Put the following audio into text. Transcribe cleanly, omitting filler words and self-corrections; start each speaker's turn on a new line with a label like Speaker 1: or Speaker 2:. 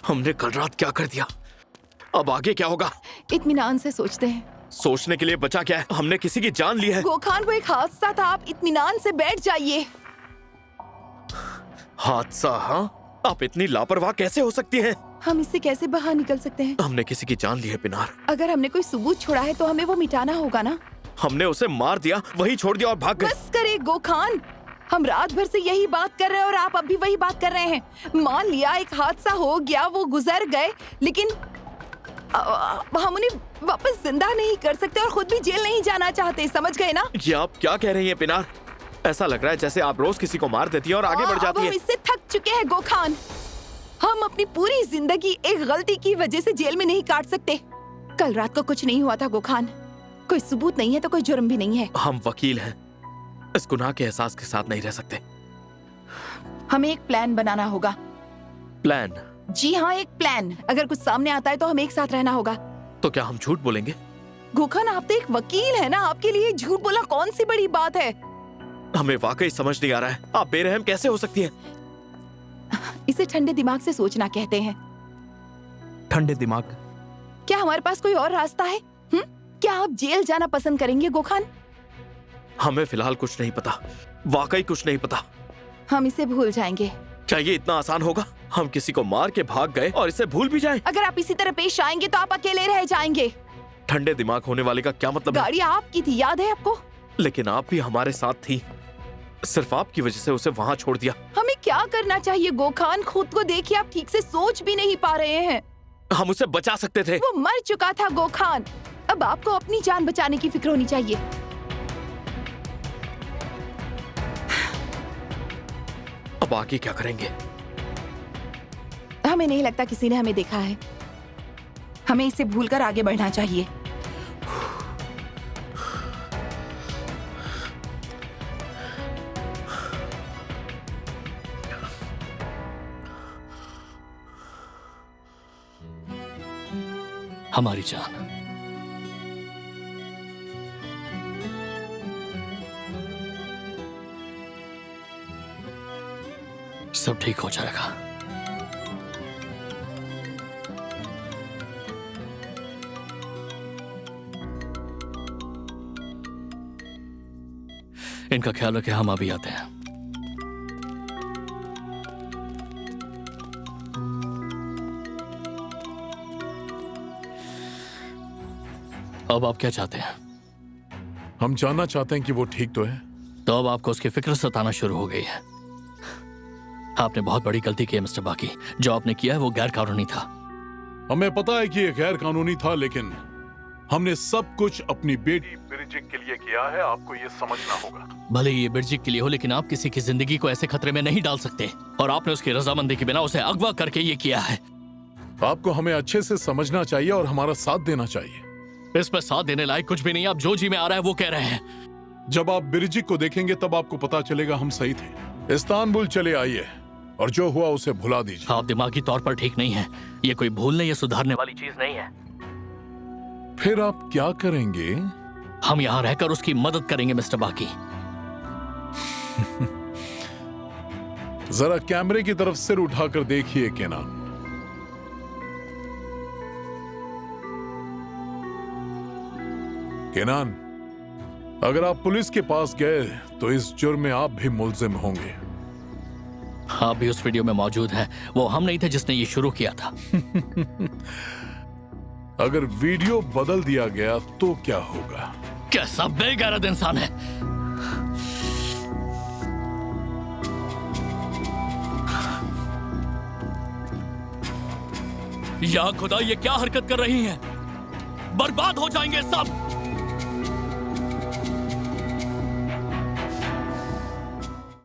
Speaker 1: हमने कल रात क्या कर दिया? अब आगे क्या होगा?
Speaker 2: इत्मीनान से सोचते हैं।
Speaker 1: सोचने के लिए बचा क्या है? हमने किसी की जान ली है।
Speaker 2: गोखान, वो एक हादसा था, आप इत्मीनान से बैठ जाइए।
Speaker 1: हादसा? हाँ, आप इतनी लापरवाह कैसे हो सकती हैं?
Speaker 2: हम इससे कैसे बाहर निकल सकते हैं?
Speaker 1: हमने किसी की जान ली है पिनार।
Speaker 2: अगर हमने कोई सबूत छोड़ा है तो हमें वो मिटाना होगा ना।
Speaker 1: हमने उसे मार दिया, वही छोड़ दिया और भाग गए।
Speaker 2: बस करे गोखान, हम रात भर से यही बात कर रहे हैं और आप अब भी वही बात कर रहे हैं। मान लिया एक हादसा हो गया, वो गुजर गए, लेकिन हम उन्हें वापस जिंदा नहीं कर सकते और खुद भी जेल नहीं जाना चाहते, समझ गए ना?
Speaker 1: ये आप क्या कह रही हैं पिनार? ऐसा लग रहा है जैसे आप रोज किसी को मार देती हैं और आगे बढ़ जाती
Speaker 2: अब
Speaker 1: हैं।
Speaker 2: हम इससे थक चुके हैं गोखान। हम अपनी पूरी जिंदगी एक गलती की वजह से जेल में नहीं काट सकते। कल रात को कुछ नहीं हुआ था गोखान। कोई सबूत नहीं है तो कोई जुर्म भी नहीं है।
Speaker 1: हम वकील हैं, इस गुनाह के एहसास के साथ नहीं रह सकते।
Speaker 2: हमें एक प्लान बनाना होगा।
Speaker 1: प्लान?
Speaker 2: जी हाँ, एक प्लान। अगर कुछ सामने आता है तो हमें एक साथ रहना होगा।
Speaker 1: तो क्या हम झूठ बोलेंगे?
Speaker 2: गोखान, आप तो एक वकील है ना, आपके लिए झूठ बोलना कौन सी बड़ी बात है?
Speaker 1: हमें वाकई समझ नहीं आ रहा है, आप बेरहम कैसे हो सकती हैं?
Speaker 2: इसे ठंडे दिमाग से सोचना कहते हैं।
Speaker 3: ठंडे दिमाग?
Speaker 2: क्या हमारे पास कोई और रास्ता है? क्या आप जेल जाना पसंद करेंगे गोखान?
Speaker 1: हमें फिलहाल कुछ नहीं पता, वाकई कुछ नहीं पता।
Speaker 2: हम इसे भूल जाएंगे।
Speaker 1: क्या ये इतना आसान होगा? हम किसी को मार के भाग गए और इसे भूल भी जाएं?
Speaker 2: अगर आप इसी तरह पेश आएंगे तो आप अकेले रह जाएंगे।
Speaker 1: ठंडे दिमाग होने वाले का क्या मतलब है?
Speaker 2: गाड़ी आपकी थी, याद है आपको?
Speaker 1: लेकिन आप भी हमारे साथ थी, सिर्फ आपकी वजह से उसे वहाँ छोड़ दिया।
Speaker 2: हमें क्या करना चाहिए गोखान? खुद को देखिए, आप ठीक से सोच भी नहीं पा रहे हैं।
Speaker 1: हम उसे बचा सकते थे।
Speaker 2: वो मर चुका था गोखान। अब आपको अपनी जान बचाने की फिक्र होनी चाहिए।
Speaker 1: अब आगे क्या करेंगे?
Speaker 2: हमें नहीं लगता किसी ने हमें देखा है। हमें इसे भूलकर आगे बढ़ना चाहिए।
Speaker 4: हमारी जान, सब ठीक हो जाएगा। इनका ख्याल रखें, हम अभी आते हैं। अब आप क्या चाहते हैं?
Speaker 5: हम जानना चाहते हैं कि वो ठीक तो है।
Speaker 4: तो अब आपको उसकी फिक्र सताना शुरू हो गई है। आपने बहुत बड़ी गलती की है मिस्टर बाकी। जो आपने किया है वो गैर कानूनी था।
Speaker 5: हमें पता है कि ये गैर कानूनी था, लेकिन हमने सब कुछ अपनी बेटी बिरजिक के लिए किया है। आपको ये समझना होगा।
Speaker 4: भले ये बिरजिक के लिए हो, लेकिन आप किसी की जिंदगी को ऐसे खतरे में नहीं डाल सकते। और आपने उसकी रजामंदी के बिना उसे अगवा करके ये किया है।
Speaker 5: आपको हमें अच्छे से समझना चाहिए और हमारा साथ देना चाहिए।
Speaker 4: इसमें साथ देने लायक कुछ भी नहीं। आप जो जी में आ रहा है वो कह रहे हैं।
Speaker 5: जब आप बिरजिक को देखेंगे तब आपको पता चलेगा हम सही थे। इस्तांबुल चले आइए और जो हुआ उसे भुला दीजिए।
Speaker 4: आप दिमागी तौर पर ठीक नहीं है। ये कोई भूलने या सुधारने वाली चीज नहीं है।
Speaker 5: फिर आप क्या करेंगे?
Speaker 4: हम यहाँ रहकर उसकी मदद करेंगे मिस्टर बाकी।
Speaker 5: जरा कैमरे की तरफ सिर उठाकर देखिए केनान। केनान, अगर आप पुलिस के पास गए तो इस जुर्म में आप भी मुल्जिम होंगे।
Speaker 4: आप भी उस वीडियो में मौजूद हैं। वो हम नहीं थे जिसने ये शुरू किया था।
Speaker 5: अगर वीडियो बदल दिया गया तो क्या होगा?
Speaker 4: कैसा बेगैरत इंसान है। या खुदा, ये क्या हरकत कर रही हैं? बर्बाद हो जाएंगे सब।